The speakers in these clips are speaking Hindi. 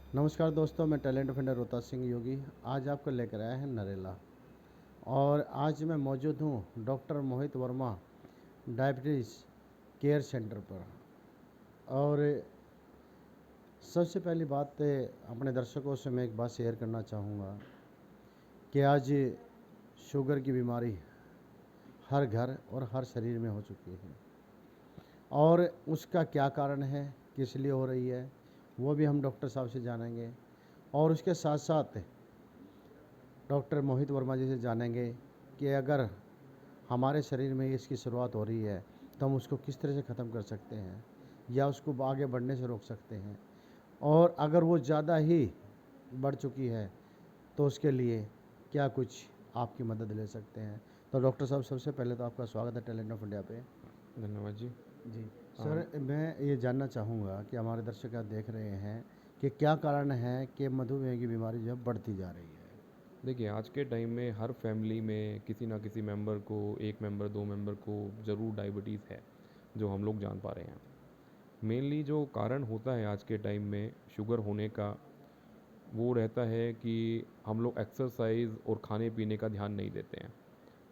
नमस्कार दोस्तों, मैं टैलेंट फिंडर रोहतास सिंह योगी आज आपको लेकर आया है नरेला। और आज मैं मौजूद हूँ डॉक्टर मोहित वर्मा डायबिटीज़ केयर सेंटर पर। और सबसे पहली बात अपने दर्शकों से मैं एक बात शेयर करना चाहूँगा कि आज शुगर की बीमारी हर घर और हर शरीर में हो चुकी है, और उसका क्या कारण है, किस लिए हो रही है, वो भी हम डॉक्टर साहब से जानेंगे। और उसके साथ साथ डॉक्टर मोहित वर्मा जी से जानेंगे कि अगर हमारे शरीर में इसकी शुरुआत हो रही है तो हम उसको किस तरह से ख़त्म कर सकते हैं या उसको आगे बढ़ने से रोक सकते हैं, और अगर वो ज़्यादा ही बढ़ चुकी है तो उसके लिए क्या कुछ आपकी मदद ले सकते हैं। तो डॉक्टर साहब, सबसे पहले तो आपका स्वागत है टैलेंट ऑफ इंडिया पे। धन्यवाद जी। जी अम, सर, मैं ये जानना चाहूँगा कि हमारे दर्शक आप देख रहे हैं कि क्या कारण है कि मधुमेह की बीमारी जो है बढ़ती जा रही है। देखिए, आज के टाइम में हर फैमिली में किसी ना किसी मेंबर को, एक मेंबर, दो मेंबर को ज़रूर डायबिटीज़ है, जो हम लोग जान पा रहे हैं। मेनली जो कारण होता है आज के टाइम में शुगर होने का, वो रहता है कि हम लोग एक्सरसाइज और खाने पीने का ध्यान नहीं देते हैं,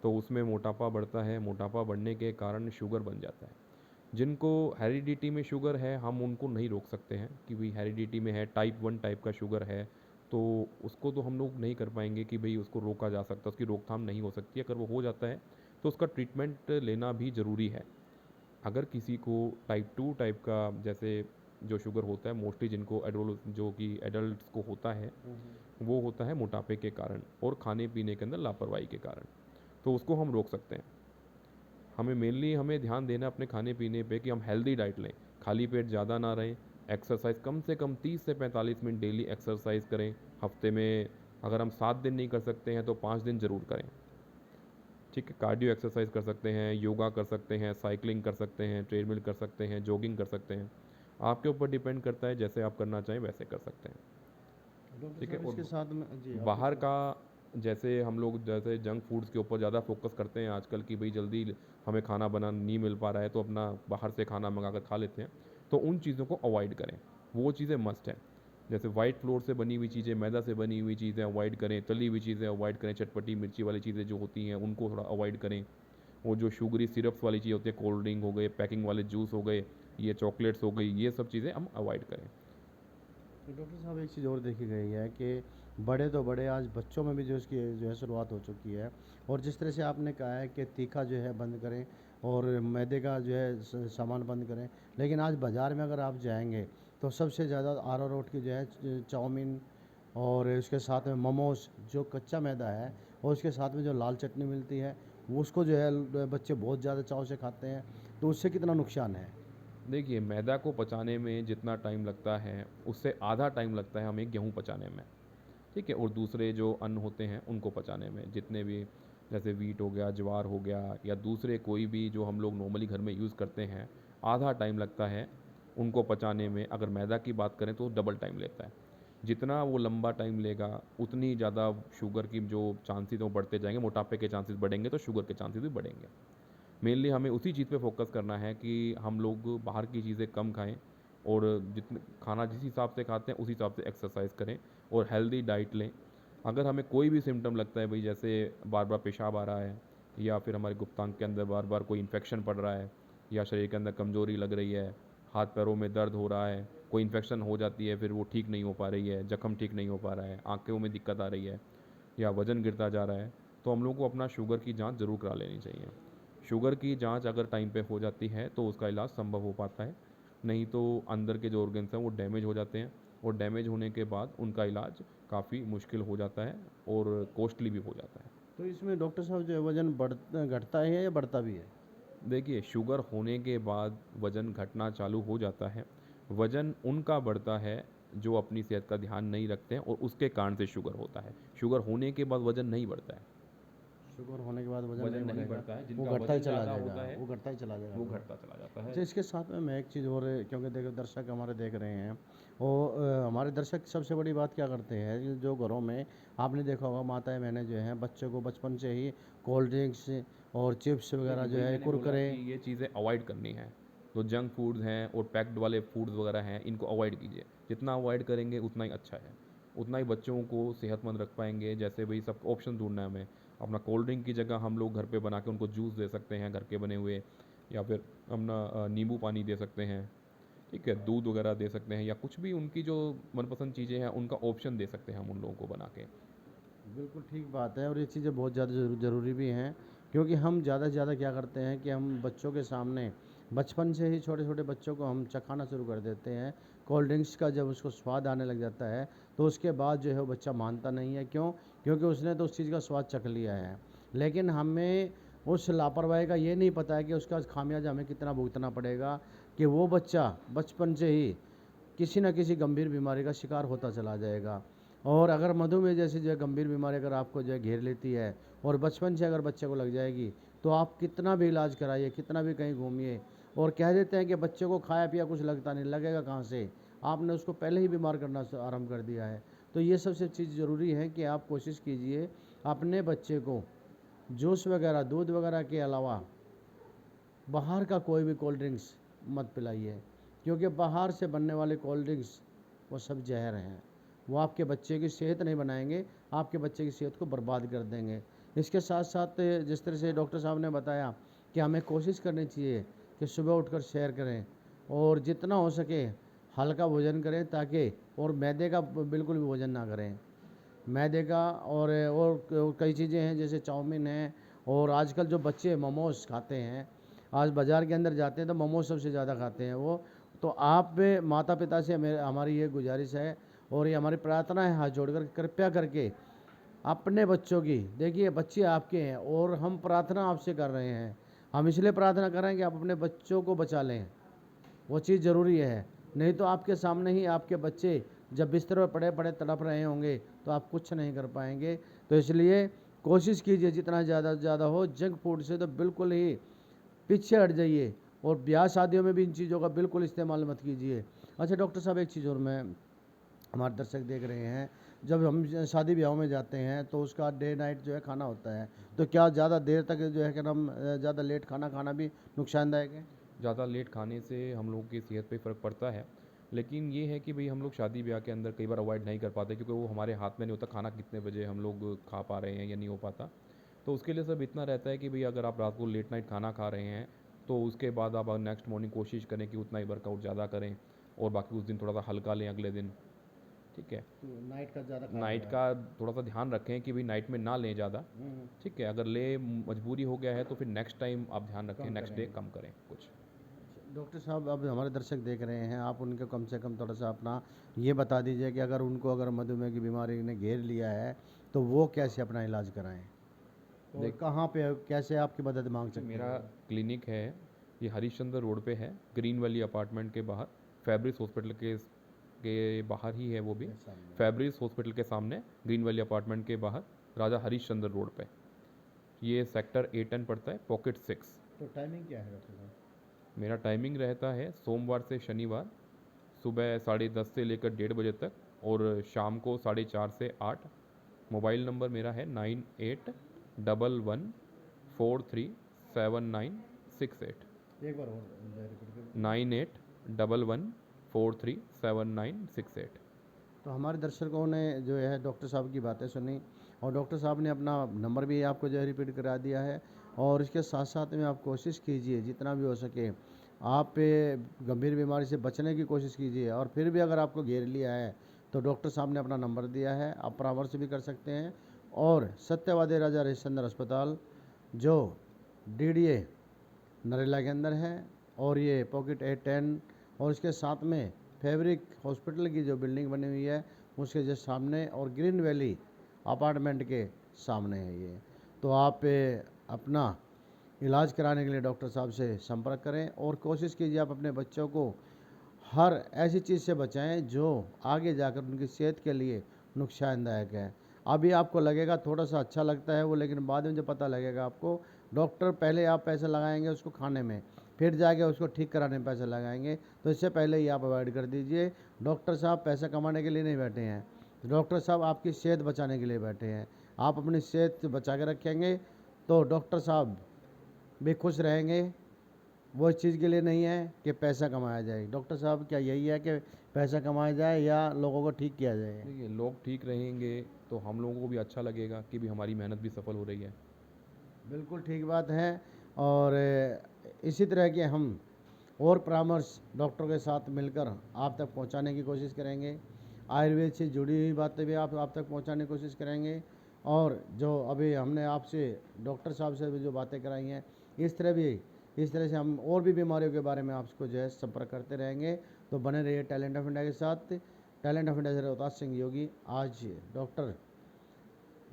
तो उसमें मोटापा बढ़ता है। मोटापा बढ़ने के कारण शुगर बन जाता है। जिनको हेरिडिटी में शुगर है, हम उनको नहीं रोक सकते हैं कि भाई हेरिडिटी में है, टाइप 1 टाइप का शुगर है, तो उसको तो हम लोग नहीं कर पाएंगे कि भाई उसको रोका जा सकता, उसकी रोकथाम नहीं हो सकती। अगर वो हो जाता है तो उसका ट्रीटमेंट लेना भी ज़रूरी है। अगर किसी को टाइप 2 टाइप का जैसे जो शुगर होता है, मोस्टली जिनको एडोल जो कि एडल्ट्स को होता है, वो होता है मोटापे के कारण और खाने पीने के अंदर लापरवाही के कारण। तो उसको हम रोक सकते हैं। हमें ध्यान देना अपने खाने पीने पे कि हम हेल्दी डाइट लें, खाली पेट ज़्यादा ना रहें। एक्सरसाइज कम से कम 30 से 45 मिनट डेली एक्सरसाइज करें हफ्ते में। अगर हम 7 दिन नहीं कर सकते हैं तो 5 दिन ज़रूर करें। ठीक है, कार्डियो एक्सरसाइज कर सकते हैं, योगा कर सकते हैं, साइकिलिंग कर सकते हैं, ट्रेडमिल कर सकते हैं, जॉगिंग कर सकते हैं। आपके ऊपर डिपेंड करता है, जैसे आप करना चाहें वैसे कर सकते हैं। डॉक्टर ठीक है। साहब, और इसके साथ में जी आप बाहर कुछ। का, जैसे हम लोग जैसे जंक फूड्स के ऊपर ज़्यादा फोकस करते हैं आजकल की, भाई जल्दी हमें खाना बना नहीं मिल पा रहा है तो अपना बाहर से खाना मंगा कर खा लेते हैं। तो उन चीज़ों को अवॉइड करें। वो चीज़ें मस्ट है। जैसे वाइट फ्लोर से बनी हुई चीज़ें, मैदा से बनी हुई चीज़ें अवॉइड करें, तली हुई चीज़ें अवॉइड करें, चटपटी मिर्ची वाली चीज़ें जो होती हैं उनको थोड़ा अवॉइड करें। वो जो शुगरी सिरप्स वाली चीज़ होती है, कोल्ड ड्रिंक हो गए, पैकिंग वाले जूस हो गए, ये चॉकलेट्स हो गई, ये सब चीज़ें हम अवॉइड करें। तो डॉक्टर साहब, एक चीज़ और देखी गई है कि बड़े तो बड़े, आज बच्चों में भी जो इसकी जो है शुरुआत हो चुकी है। और जिस तरह से आपने कहा है कि तीखा जो है बंद करें और मैदे का जो है सामान बंद करें, लेकिन आज बाज़ार में अगर आप जाएंगे तो सबसे ज़्यादा अरारोट की जो है चाउमीन, और उसके साथ में मोमोज जो कच्चा मैदा है, और उसके साथ में जो लाल चटनी मिलती है, वो उसको जो है बच्चे बहुत ज़्यादा चाव से खाते हैं। तो उससे कितना नुकसान है। देखिए, मैदा को पचाने में जितना टाइम लगता है, उससे आधा टाइम लगता है हमें गेहूँ पचाने में। ठीक है। और दूसरे जो अन्न होते हैं उनको पचाने में, जितने भी, जैसे वीट हो गया, ज्वार हो गया, या दूसरे कोई भी जो हम लोग नॉर्मली घर में यूज़ करते हैं, आधा टाइम लगता है उनको पचाने में। अगर मैदा की बात करें तो डबल टाइम लेता है। जितना वो लंबा टाइम लेगा, उतनी ज़्यादा शुगर की जो चांसेस वो बढ़ते जाएंगे, मोटापे के चांसेस बढ़ेंगे तो शुगर के चांसेस भी बढ़ेंगे। मेनली हमें उसी चीज़ पे फोकस करना है कि हम लोग बाहर की चीज़ें कम खाएं, और जितने खाना जिस हिसाब से खाते हैं उसी हिसाब से एक्सरसाइज करें और हेल्दी डाइट लें। अगर हमें कोई भी सिम्टम लगता है, भाई जैसे बार बार पेशाब आ रहा है, या फिर हमारे गुप्तांग के अंदर बार बार कोई इन्फेक्शन पड़ रहा है, या शरीर के अंदर कमजोरी लग रही है, हाथ पैरों में दर्द हो रहा है, कोई इन्फेक्शन हो जाती है फिर वो ठीक नहीं हो पा रही है, जख्म ठीक नहीं हो पा रहा है, आंखों में दिक्कत आ रही है, या वज़न गिरता जा रहा है, तो हम लोग को अपना शुगर की जांच ज़रूर करा लेनी चाहिए। शुगर की जांच अगर टाइम पे हो जाती है तो उसका इलाज संभव हो पाता है। नहीं तो अंदर के जो ऑर्गन्स हैं वो डैमेज हो जाते हैं, और डैमेज होने के बाद उनका इलाज काफ़ी मुश्किल हो जाता है और कॉस्टली भी हो जाता है। तो इसमें डॉक्टर साहब जो है वजन घटता है या बढ़ता भी है। देखिए, शुगर होने के बाद वज़न घटना चालू हो जाता है। वज़न उनका बढ़ता है जो अपनी सेहत का ध्यान नहीं रखते हैं और उसके कारण से शुगर होता है। शुगर होने के बाद वज़न नहीं बढ़ता है। शुगर होने के बाद वज़न नहीं वज़न नहीं बढ़ेगा, बढ़ता है, वो जिनका घटता ही वज़न चला ज़्यादा जाएगा, होता है वो घटता ही चला जाएगा वो फिर। घटता चला जाता है। अच्छा, इसके साथ में मैं एक चीज़ और, क्योंकि देखो दर्शक हमारे देख रहे हैं, वो हमारे दर्शक सबसे बड़ी बात क्या करते हैं कि जो घरों में आपने देखा होगा, माताएं बहनें जो हैं बच्चों को बचपन से ही कोल्ड ड्रिंक्स और चिप्स वगैरह देखिए, जो वही है मैंने बोला कुरकुरे। कि ये चीज़ें अवॉइड करनी है। तो जंक फूड्स हैं और पैक्ड वाले फूड्स वगैरह हैं, इनको अवॉइड कीजिए। जितना अवॉइड करेंगे उतना ही अच्छा है, उतना ही बच्चों को सेहतमंद रख पाएंगे। जैसे भाई सब ऑप्शन ढूंढना है हमें, अपना कोल्ड ड्रिंक की जगह हम लोग घर पे बना के उनको जूस दे सकते हैं घर के बने हुए, या फिर अपना नींबू पानी दे सकते हैं, ठीक है, दूध वगैरह दे सकते हैं, या कुछ भी उनकी जो मनपसंद चीज़ें हैं उनका ऑप्शन दे सकते हैं हम उन लोगों को बना के। बिल्कुल ठीक बात है, और ये चीज़ें बहुत ज़्यादा ज़रूरी भी हैं, क्योंकि हम ज़्यादा से ज़्यादा क्या करते हैं कि हम बच्चों के सामने बचपन से ही छोटे छोटे बच्चों को हम चखाना शुरू कर देते हैं कोल्ड ड्रिंक्स का। जब उसको स्वाद आने लग जाता है तो उसके बाद जो है वो बच्चा मानता नहीं है। क्यों? क्योंकि उसने तो उस चीज़ का स्वाद चख लिया है। लेकिन हमें उस लापरवाही का ये नहीं पता है कि उसका खामियाजा हमें कितना भुगतना पड़ेगा, कि वो बच्चा बचपन से ही किसी न किसी गंभीर बीमारी का शिकार होता चला जाएगा। और अगर मधुमेह जैसी जो है गंभीर बीमारी अगर आपको जो है घेर लेती है और बचपन से अगर बच्चे को लग जाएगी, तो आप कितना भी इलाज कराइए, कितना भी कहीं घूमिए, और कह देते हैं कि बच्चे को खाया पिया कुछ लगता नहीं, लगेगा कहाँ से, आपने उसको पहले ही बीमार करना आरम्भ कर दिया है। तो ये सबसे चीज़ ज़रूरी है कि आप कोशिश कीजिए अपने बच्चे को जूस वगैरह, दूध वगैरह के अलावा बाहर का कोई भी कोल्ड ड्रिंक्स मत पिलाइए, क्योंकि बाहर से बनने वाले कोल्ड ड्रिंक्स वो सब जहर हैं। वो आपके बच्चे की सेहत नहीं बनाएंगे, आपके बच्चे की सेहत को बर्बाद कर देंगे। इसके साथ साथ जिस तरह से डॉक्टर साहब ने बताया कि हमें कोशिश करनी चाहिए कि सुबह उठकर सैर करें और जितना हो सके हल्का भोजन करें, ताकि और मैदे का बिल्कुल भी भोजन ना करें। मैदे का और कई चीज़ें हैं जैसे चाउमीन है, और आजकल जो बच्चे मोमोज खाते हैं, आज बाज़ार के अंदर जाते हैं तो मोमोज सबसे ज़्यादा खाते हैं वो। तो आप माता पिता से हमारी ये गुजारिश है और ये हमारी प्रार्थना है हाथ जोड़कर, कृपया करके अपने बच्चों की, देखिए बच्चे आपके हैं और हम प्रार्थना आपसे कर रहे हैं, हम इसलिए प्रार्थना कर रहे हैं कि आप अपने बच्चों को बचा लें, वो चीज़ ज़रूरी है। नहीं तो आपके सामने ही आपके बच्चे जब बिस्तर पर पड़े पड़े तड़प रहे होंगे तो आप कुछ नहीं कर पाएंगे। तो इसलिए कोशिश कीजिए जितना ज़्यादा से ज़्यादा हो जंक फूड से तो बिल्कुल ही पीछे हट जाइए, और ब्याह शादियों में भी इन चीज़ों का बिल्कुल इस्तेमाल मत कीजिए। अच्छा डॉक्टर साहब, एक चीज़ और मैं, हमारे दर्शक देख रहे हैं, जब हम शादी ब्याहों में जाते हैं तो उसका डे नाइट जो है खाना होता है, तो क्या ज़्यादा देर तक जो है कि हम ज़्यादा लेट खाना खाना भी नुकसानदायक है? ज़्यादा लेट खाने से हम लोगों की सेहत पे फ़र्क पड़ता है, लेकिन ये है कि भाई हम लोग शादी ब्याह के अंदर कई बार अवॉइड नहीं कर पाते, क्योंकि वो हमारे हाथ में नहीं होता खाना कितने बजे हम लोग खा पा रहे हैं या नहीं हो पाता। तो उसके लिए सब इतना रहता है कि भाई अगर आप रात को लेट नाइट खाना खा रहे हैं तो उसके बाद आप नेक्स्ट मॉर्निंग कोशिश करें कि उतना ही वर्कआउट ज़्यादा करें, और बाकी उस दिन थोड़ा सा हल्का लें अगले दिन, ठीक है। तो नाइट का ज़्यादा खा नाइट लिया। का थोड़ा सा ध्यान रखें कि भाई नाइट में ना लें ज़्यादा, ठीक है। अगर ले मजबूरी हो गया है तो फिर नेक्स्ट टाइम आप ध्यान रखें, कम नेक्स्ट डे करें। कम करें कुछ। डॉक्टर साहब, अब हमारे दर्शक देख रहे हैं, आप उनको कम से कम थोड़ा सा अपना ये बता दीजिए कि अगर उनको अगर मधुमेह की बीमारी ने घेर लिया है तो वो कैसे अपना इलाज कराएं, और देख, कहाँ पे कैसे आपकी मदद मांग सकते मेरा हैं? क्लिनिक है, ये हरीशचंद्र रोड पे है, ग्रीन वैली अपार्टमेंट के बाहर, फैब्रिस हॉस्पिटल के बाहर ही है वो भी। ये सामने। फैब्रिस हॉस्पिटल के सामने ग्रीन वैली अपार्टमेंट के बाहर, राजा हरीशचंद्र रोड पे। ये सेक्टर A10 पड़ता है, पॉकेट 6। तो टाइमिंग क्या है डॉक्टर साहब? मेरा टाइमिंग रहता है सोमवार से शनिवार सुबह 10:30 से लेकर 1:30 बजे तक, और शाम को 4:30 से 8। मोबाइल नंबर मेरा है 9811437968। एक बार और रिपीट कर। 9811437968। तो हमारे दर्शकों ने जो है डॉक्टर साहब की बातें सुनी, और डॉक्टर साहब ने अपना नंबर भी आपको जो है रिपीट करा दिया है। और इसके साथ साथ में आप कोशिश कीजिए जितना भी हो सके, आप गंभीर बीमारी से बचने की कोशिश कीजिए, और फिर भी अगर आपको घेर लिया है तो डॉक्टर साहब ने अपना नंबर दिया है, आप परामर्श भी कर सकते हैं। और सत्यवादी राजा हरिश्चंद्र अस्पताल जो DDA नरेला के अंदर है, और ये पॉकेट A10, और इसके साथ में फैब्रिक हॉस्पिटल की जो बिल्डिंग बनी हुई है उसके जस्ट सामने, और ग्रीन वैली अपार्टमेंट के सामने है ये। तो आप अपना इलाज कराने के लिए डॉक्टर साहब से संपर्क करें, और कोशिश कीजिए आप अपने बच्चों को हर ऐसी चीज़ से बचाएं जो आगे जाकर उनकी सेहत के लिए नुकसानदायक है। अभी आपको लगेगा थोड़ा सा अच्छा लगता है वो, लेकिन बाद में जब पता लगेगा आपको, डॉक्टर पहले आप पैसे लगाएंगे उसको खाने में, फिर जाके उसको ठीक कराने में पैसे लगाएंगे, तो इससे पहले ही आप अवॉइड कर दीजिए। डॉक्टर साहब पैसा कमाने के लिए नहीं बैठे हैं, डॉक्टर साहब आपकी सेहत बचाने के लिए बैठे हैं। आप अपनी सेहत बचा के रखेंगे तो डॉक्टर साहब भी खुश रहेंगे, वो इस चीज़ के लिए नहीं है कि पैसा कमाया जाए। डॉक्टर साहब, क्या यही है कि पैसा कमाया जाए या लोगों को ठीक किया जाए? देखिए, लोग ठीक रहेंगे तो हम लोगों को भी अच्छा लगेगा कि भी हमारी मेहनत भी सफल हो रही है। बिल्कुल ठीक बात है। और इसी तरह के हम और परामर्श डॉक्टरों के साथ मिलकर आप तक पहुंचाने की कोशिश करेंगे। आयुर्वेद से जुड़ी हुई बातें भी आप तक पहुंचाने की कोशिश करेंगे। और जो अभी हमने आपसे डॉक्टर साहब से भी जो बातें कराई हैं, इस तरह से हम और भी बीमारियों के बारे में आपको जो है संपर्क करते रहेंगे। तो बने रहिए टैलेंट ऑफ इंडिया के साथ। टैलेंट ऑफ इंडिया से रोहतास सिंह योगी। आज डॉक्टर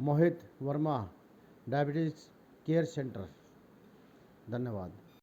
मोहित वर्मा, डायबिटीज़ केयर सेंटर। धन्यवाद।